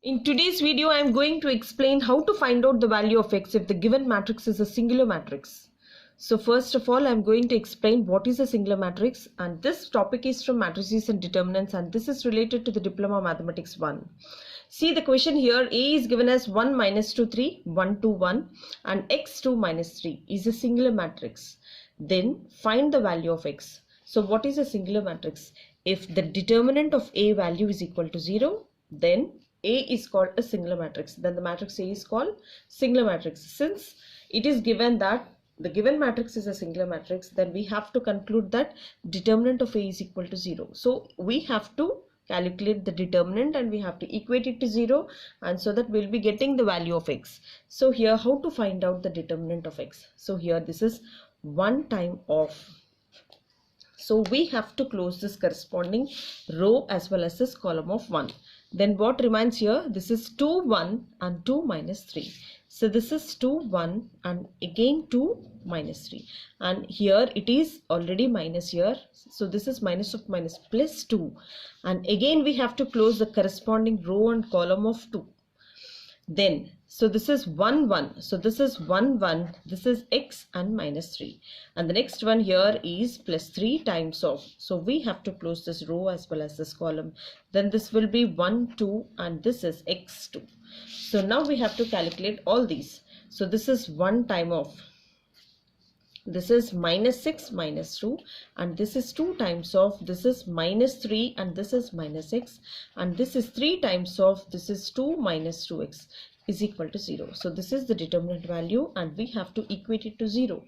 In today's video, I am going to explain how to find out the value of x if the given matrix is a singular matrix. So first of all, I am going to explain what is a singular matrix, and this topic is from Matrices and Determinants, and this is related to the Diploma Mathematics 1. See the question here, A is given as 1 minus 2 3, 1 2 1 and x 2 minus 3 is a singular matrix. Then find the value of x. So what is a singular matrix? If the determinant of A value is equal to 0, then A is called a singular matrix. Then the matrix A is called singular matrix. Since it is given that the given matrix is a singular matrix, then we have to conclude that determinant of A is equal to 0. So we have to calculate the determinant and we have to equate it to 0, and so that we'll be getting the value of x. So here, how to find out the determinant of x? So here, this is 1 time of. So we have to close this corresponding row as well as this column of 1. Then what remains here? This is 2 1 and 2 minus 3. So this is 2 1 and again 2 minus 3, and here it is already minus here. So this is minus of minus plus 2, and again we have to close the corresponding row and column of 2. Then so this is 1 1, so this is 1 1, this is x and minus 3, and the next one here is plus 3 times of. So we have to close this row as well as this column. Then this will be 1 2 and this is x2. So now we have to calculate all these. So this is 1 time of, this is minus 6 minus 2, and this is 2 times of, this is minus 3 and this is minus x, and this is 3 times of, this is 2 minus 2x is equal to 0. So this is the determinant value and we have to equate it to 0.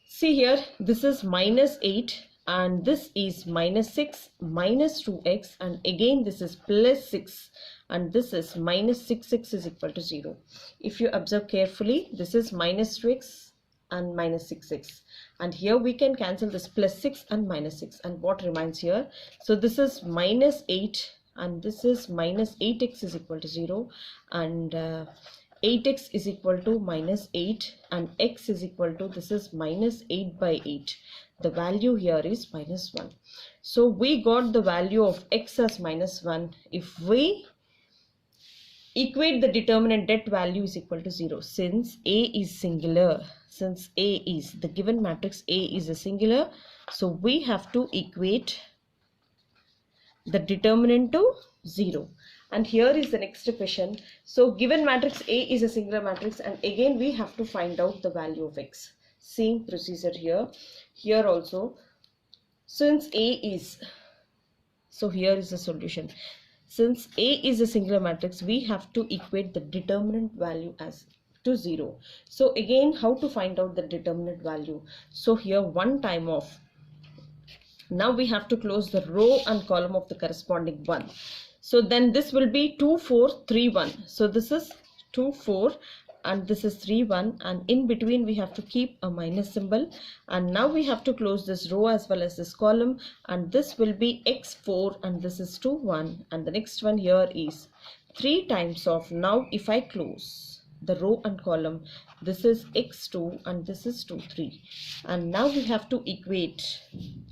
See here, this is minus 8 and this is minus 6 minus 2x, and again this is plus 6 and this is minus 6x is equal to 0. If you observe carefully, this is minus 2x and minus 6x, and here we can cancel this plus 6 and minus 6, and what remains here? So this is minus 8 and this is minus 8x is equal to 0, and 8x is equal to minus 8 and x is equal to, this is minus 8 by 8. The value here is minus 1. So we got the value of x as minus 1. If we equate the determinant, that value is equal to 0. Since A is singular, since A is the given matrix, A is a singular, so we have to equate the determinant to 0. And here is the next question. So given matrix A is a singular matrix, and again we have to find out the value of x. Same procedure here. Here also, since A is, so here is the solution. Since A is a singular matrix, we have to equate the determinant value as to 0. So again, how to find out the determinant value? So here 1 time of. Now we have to close the row and column of the corresponding 1. So then this will be 2 4 3 1. So this is 2 4 and this is 3 1, and in between we have to keep a minus symbol, and now we have to close this row as well as this column, and this will be x4 and this is 2 1, and the next one here is 3 times of. Now if I close the row and column, this is x2 and this is 2 3, and now we have to equate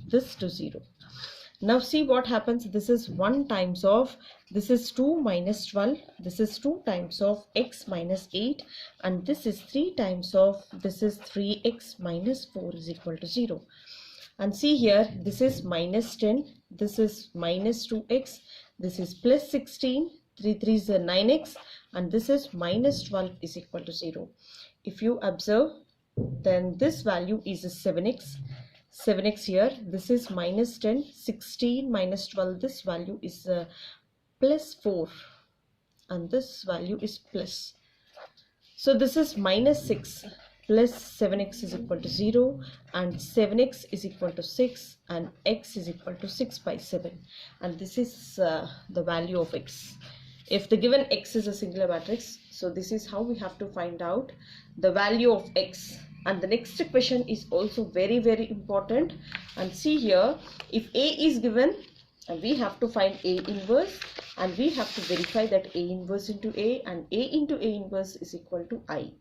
this to 0. Now see what happens. This is 1 times of, this is 2 minus 12, this is 2 times of x minus 8, and this is 3 times of, this is 3x minus 4 is equal to 0. And see here, this is minus 10, this is minus 2x, this is plus 16, 3 3s are 9x, and this is minus 12 is equal to 0. If you observe, then this value is a 7x. 7x here, this is minus 10, 16 minus 12, this value is plus 4 and this value is plus. So this is minus 6 plus 7x is equal to 0, and 7x is equal to 6 and x is equal to 6 by 7, and this is the value of x. If the given x is a singular matrix, so this is how we have to find out the value of x. And the next question is also very important. And see here, if A is given, we have to find A inverse, and we have to verify that A inverse into A and A into A inverse is equal to I.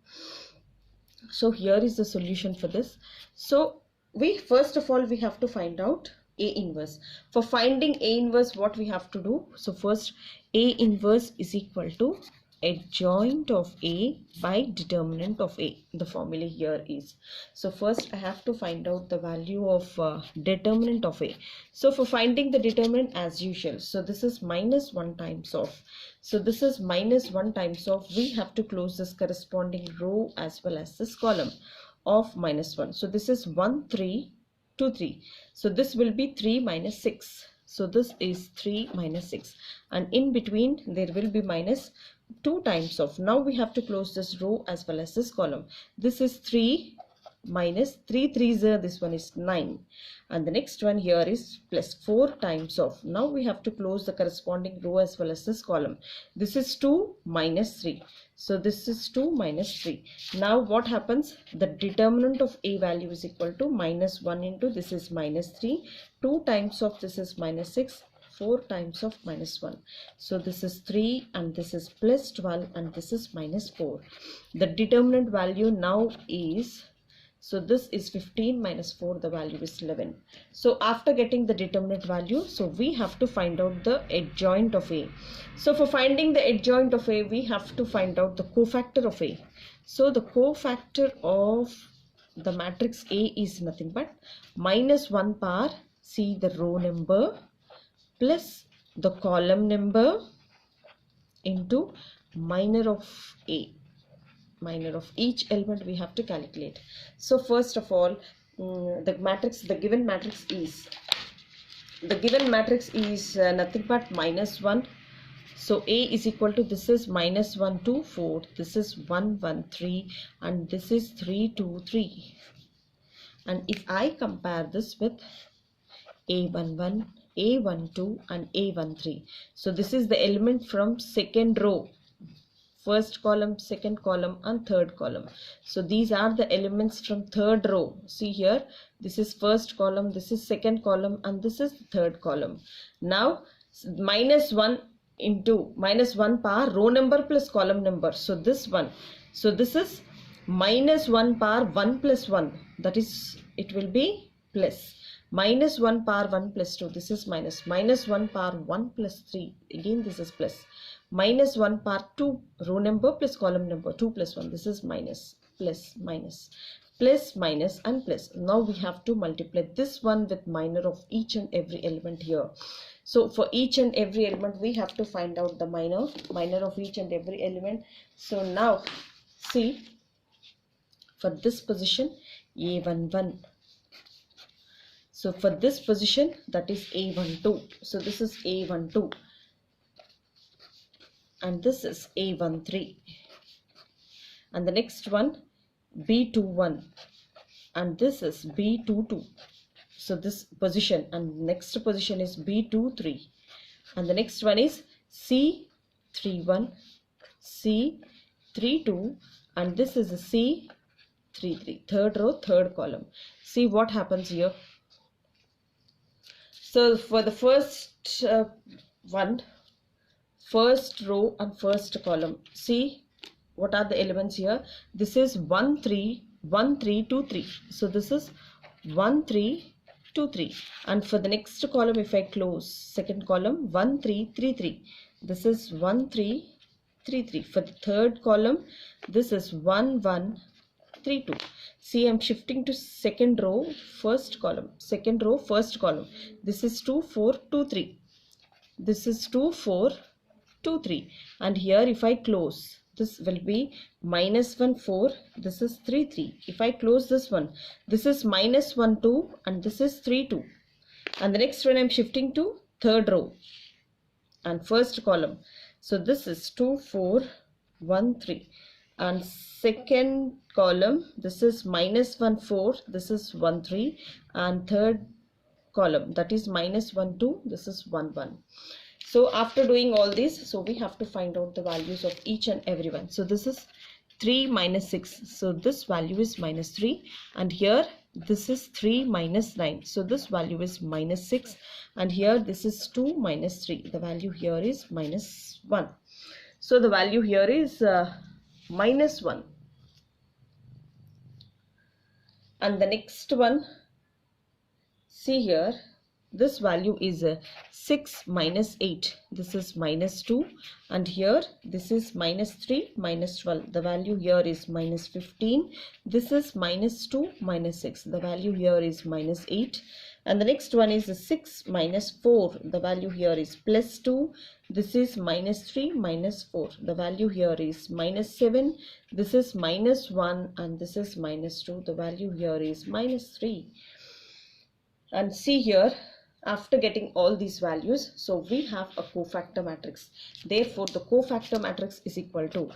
So here is the solution for this. So we first of all we have to find out A inverse. For finding A inverse, what we have to do? So first, A inverse is equal to adjoint of A by determinant of A. The formula here is. So first I have to find out the value of determinant of A. So for finding the determinant, as usual, so this is minus 1 times of. So this is minus 1 times of. We have to close this corresponding row as well as this column of minus 1. So this is 1, 3, 2, 3. So this will be 3 minus 6. So this is 3 minus 6, and in between there will be minus 2 times of. Now we have to close this row as well as this column. This is 3 minus 3 3s, this one is 9, and the next one here is plus 4 times of. Now we have to close the corresponding row as well as this column. This is 2 minus 3. So this is 2 minus 3. Now what happens? The determinant of A value is equal to minus 1 into this is minus 3. 2 times of this is minus 6. 4 times of minus 1. So this is 3 and this is plus 12 and this is minus 4. The determinant value now is, so this is 15 minus 4, the value is 11. So after getting the determinant value, so we have to find out the adjoint of A. So for finding the adjoint of A, we have to find out the cofactor of A. So the cofactor of the matrix A is nothing but minus 1 power, see the row number, plus the column number into minor of A. Minor of each element we have to calculate. So first of all, the given matrix is nothing but minus 1. So A is equal to, this is minus 1 2 4, this is 1 1 3, and this is 3 2 3. And if I compare this with A11, A12 and A13, so this is the element from second row, first column, second column and third column. So these are the elements from third row. See here, this is first column, this is second column and this is the third column. Now minus 1 into minus 1 power row number plus column number. So this one, so this is minus 1 power 1 plus 1, that is, it will be plus. Minus 1 power 1 plus 2, this is minus. Minus 1 power 1 plus 3, again this is plus. Minus 1 power 2, row number plus column number, 2 plus 1, this is minus, plus, minus, plus, minus and plus. Now we have to multiply this one with minor of each and every element here. So for each and every element we have to find out the minor of each and every element. So now see, for this position A11, so for this position, that is A12, so this is A12 and this is A13, and the next one B21 and this is B22. So this position, and next position is B23, and the next one is C31, C32, and this is a C33, third row, third column. See what happens here. So for the first one, first row and first column, see what are the elements here. This is 1 3 1 3 2 3. So this is 1 3 2 3, and for the next column, if I close second column, 1 3 3 3, this is 1 3 3 3. For the third column, this is 1 1 3 2. See, I'm shifting to second row, first column, second row, first column. This is 2 4 2 3, this is 2 4 2 3, and here if I close, this will be minus 1 4, this is 3 3. If I close this one, this is minus 1 2 and this is 3 2, and the next one I'm shifting to third row and first column. So this is 2 4 1 3, and second column, this is minus 1 4, this is 1 3, and third column, that is minus 1 2, this is 1 1. So after doing all this, so we have to find out the values of each and every one. So this is 3 minus 6, so this value is minus 3, and here this is 3 minus 9, so this value is minus 6, and here this is 2 minus 3, the value here is minus 1. So the value here is minus 1. And the next one, see here, this value is 6 minus 8. This is minus 2. And here this is minus 3 minus 12. The value here is minus 15. This is minus 2 minus 6. The value here is minus 8. And the next one is 6 minus 4. The value here is plus 2. This is minus 3 minus 4. The value here is minus 7. This is minus 1 and this is minus 2. The value here is minus 3. And see here, after getting all these values, so we have a cofactor matrix. Therefore, the cofactor matrix is equal to,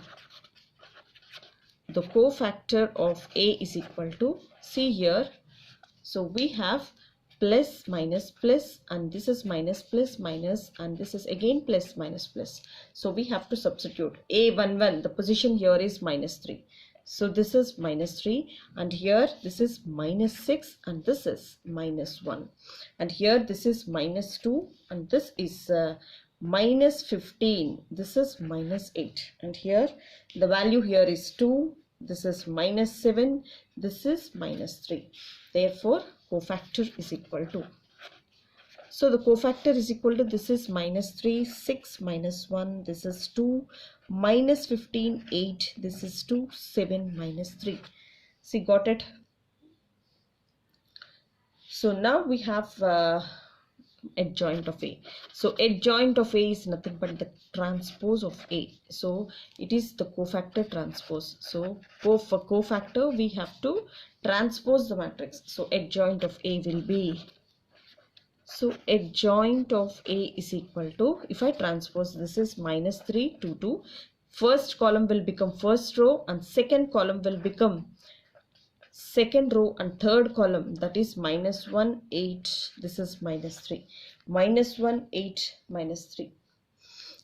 the cofactor of A is equal to, see here, so we have plus minus plus, and this is minus plus minus, and this is again plus minus plus. So we have to substitute A11. The position here is minus 3. So this is minus 3, and here this is minus 6, and this is minus 1. And here this is minus 2, and this is minus 15. This is minus 8. And here the value here is 2. This is minus 7. This is minus 3. Therefore, cofactor is equal to. So the cofactor is equal to, this is minus 3, 6 minus 1, this is 2, minus 15, 8, this is 2, 7 minus 3. See, got it? So now we have adjoint of A. So adjoint of A is nothing but the transpose of A. So it is the cofactor transpose. So for cofactor we have to transpose the matrix. So adjoint of A will be, so adjoint of A is equal to, if I transpose, this is minus 3, 2, 2. First column will become first row and second column will become second row and third column, that is minus 1, 8. This is minus 3. Minus 1, 8, minus 3.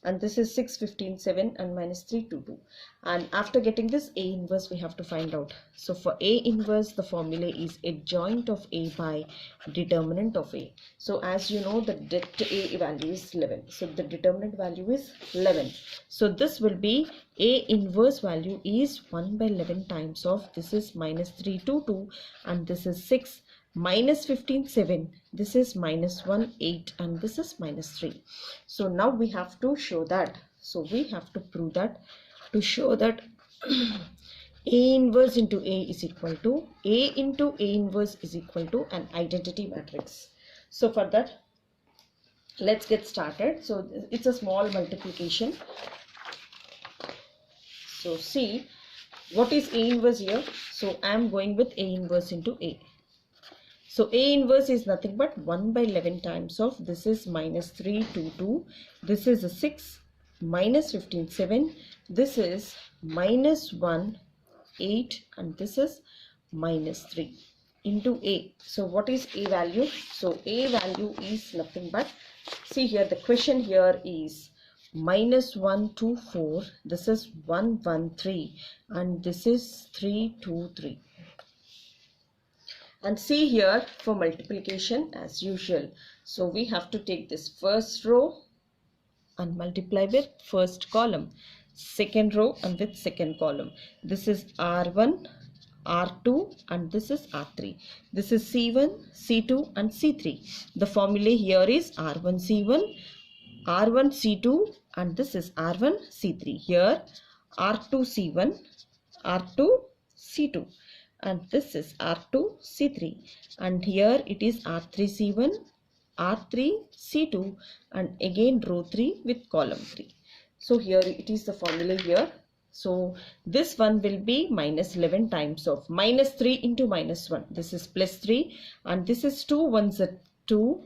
And this is 6, 15, 7 and minus 3, 2, 2. And after getting this A inverse, we have to find out. So for A inverse, the formula is adjoint of A by determinant of A. So as you know, the det A value is 11. So the determinant value is 11. So this will be A inverse value is 1 by 11 times of, this is minus 3, 2, 2 and this is 6. Minus 15, 7, this is minus 1, 8 and this is minus 3. So now we have to show that. So we have to prove that, to show that A inverse into A is equal to, A into A inverse is equal to an identity matrix. So for that, let's get started. So it's a small multiplication. So see, what is A inverse here? So I am going with A inverse into A. So A inverse is nothing but 1 by 11 times of, this is minus 3, 2, 2. This is a 6, minus 15, 7. This is minus 1, 8 and this is minus 3 into A. So what is A value? So A value is nothing but, see here, the question here is minus 1, 2, 4. This is 1, 1, 3 and this is 3, 2, 3. And see here for multiplication as usual. So we have to take this first row and multiply with first column, second row and with second column. This is R1, R2 and this is R3. This is C1, C2 and C3. The formula here is R1, C1, R1, C2 and this is R1, C3. Here R2, C1, R2, C2. And this is R2, C3 and here it is R3, C1, R3, C2 and again row 3 with column 3. So here it is the formula here. So this one will be minus 11 times of minus 3 into minus 1. This is plus 3 and this is 2 ones are 2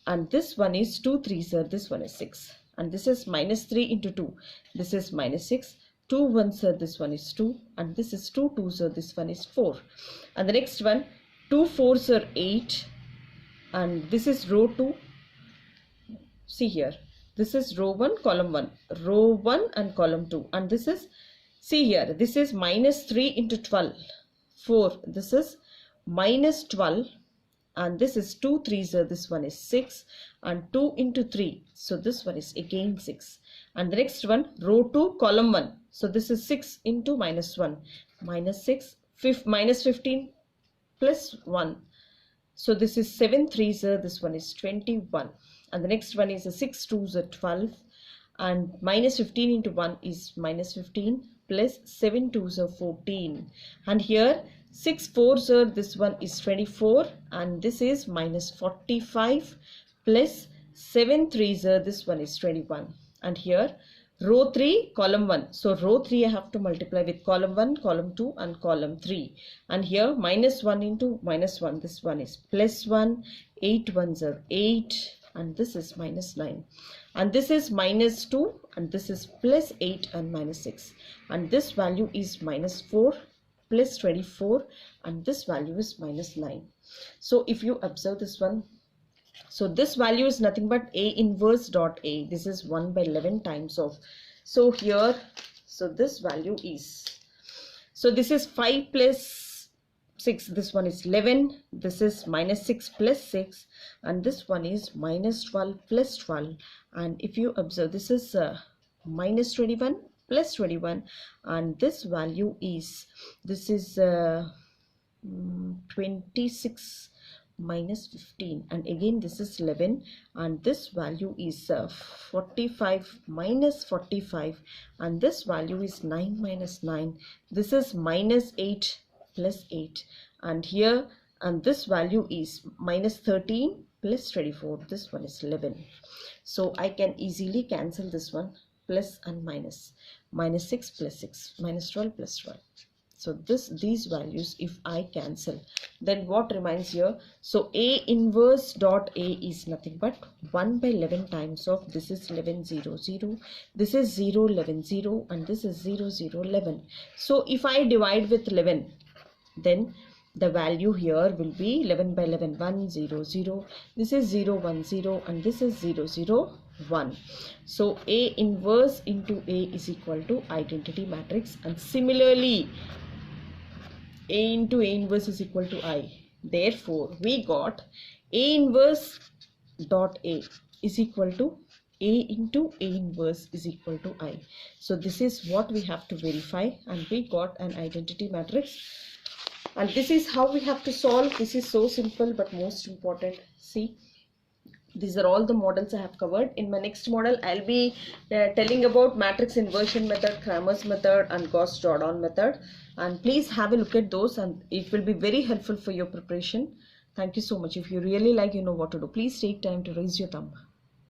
and this one is 2 3s are, this one is 6 and this is minus 3 into 2. This is minus 6. 2 ones are, this one is 2 and this is 2 2s are, this one is 4 and the next one 2 4s are 8 and this is row 2. See here, this is row 1 column 1, row 1 and column 2 and this is, see here, this is minus 3 into 12, 4, this is minus 12 and this is 2 3s are, this one is 6 and 2 into 3, so this one is again 6 and the next one row 2 column 1. So this is 6 into minus 1, minus 6, minus 15 plus 1 So this is 7 3s are, this one is 21, and the next one is a 6 2s are 12, and minus 15 into 1 is minus 15, plus 7 2s are 14, and here 6 4s are, this one is 24, and this is minus 45, plus 7 3s are, this one is 21, and here row 3 column 1, so row 3 I have to multiply with column 1, column 2 and column 3, and here minus 1 into minus 1, this one is plus 1, 8 1s are 8, and this is minus 9, and this is minus 2, and this is plus 8 and minus 6, and this value is minus 4 plus 24, and this value is minus 9. So if you observe this one, so this value is nothing but A inverse dot A. This is 1 by 11 times of. So here, so this value is, so this is 5 plus 6. This one is 11. This is minus 6 plus 6. And this one is minus 12 plus 12. And if you observe, this is minus 21 plus 21. And this value is, this is 26 minus 15, and again this is 11, and this value is 45 minus 45, and this value is 9 minus 9. This is minus 8 plus 8, and here, and this value is minus 13 plus 24. This one is 11. So I can easily cancel this one, plus and minus. Minus 6 plus 6, minus 12 plus 12. So these values, if I cancel, then what remains here? So A inverse dot A is nothing but 1 by 11 times of, this is 11 0 0, this is 0 11 0, and this is 0 0 11. So if I divide with 11, then the value here will be 11 by 11 1 0 0, this is 0 1 0, and this is 0 0 1. So A inverse into A is equal to identity matrix, and similarly A into A inverse is equal to I. Therefore we got A inverse dot A is equal to A into A inverse is equal to I. So this is what we have to verify, and we got an identity matrix. And this is how we have to solve. This is so simple but most important. See, these are all the models I have covered. In my next model, I'll be telling about matrix inversion method, Cramer's method, and Gauss-Jordan method. And please have a look at those, and it will be very helpful for your preparation. Thank you so much. If you really like, you know what to do. Please take time to raise your thumb.